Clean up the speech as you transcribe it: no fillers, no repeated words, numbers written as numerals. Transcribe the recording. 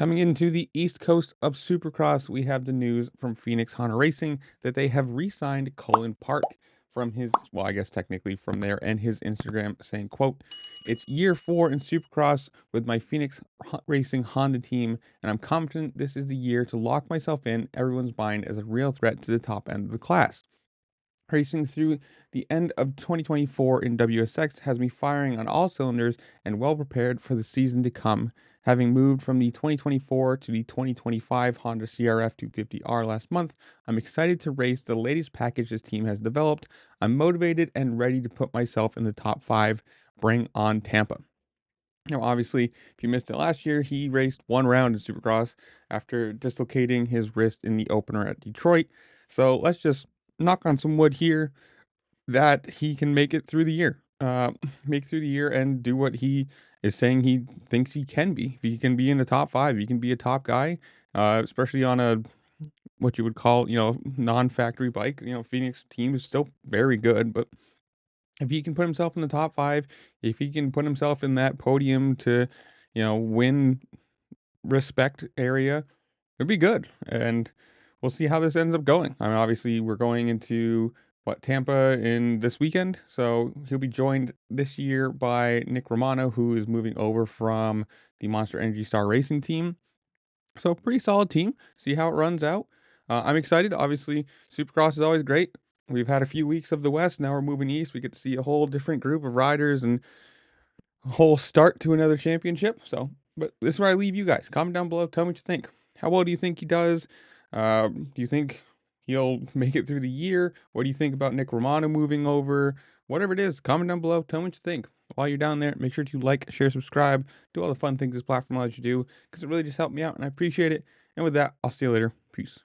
Coming into the east coast of Supercross, we have the news from Phoenix Honda Racing that they have re-signed Cullin Park from his, well, I guess technically from there and his Instagram saying, quote, "It's year 4 in Supercross with my Phoenix Racing Honda team, and I'm confident this is the year to lock myself in everyone's mind as a real threat to the top end of the class. Racing through the end of 2024 in WSX has me firing on all cylinders and well prepared for the season to come. Having moved from the 2024 to the 2025 Honda CRF 250R last month, I'm excited to race the latest package this team has developed. I'm motivated and ready to put myself in the top 5. Bring on Tampa." Now, obviously, if you missed it last year, he raced one round in Supercross after dislocating his wrist in the opener at Detroit. So let's just knock on some wood here that he can make it through the year. Make through the year and do what he is saying he thinks he can be. If he can be in the top 5, he can be a top guy, especially on a what you would call, non-factory bike. Phoenix team is still very good, but if he can put himself in the top 5, if he can put himself in that podium to, win respect area, it'd be good. And we'll see how this ends up going. I mean, obviously, we're going into Tampa in this weekend. So he'll be joined this year by Nick Romano, who is moving over from the Monster Energy Star Racing team. So pretty solid team. See how it runs out. I'm excited. Obviously, Supercross is always great. We've had a few weeks of the West. Now we're moving east. We get to see a whole different group of riders and a whole start to another championship. So, but this is where I leave you guys. Comment down below. Tell me what you think. How well do you think he does? Do you think he'll make it through the year? What do you think about Nick Romano moving over? Whatever it is, comment down below. Tell me what you think. While you're down there, make sure to like, share, subscribe, do all the fun things this platform allows you to do because it really just helped me out and I appreciate it. And with that, I'll see you later. Peace.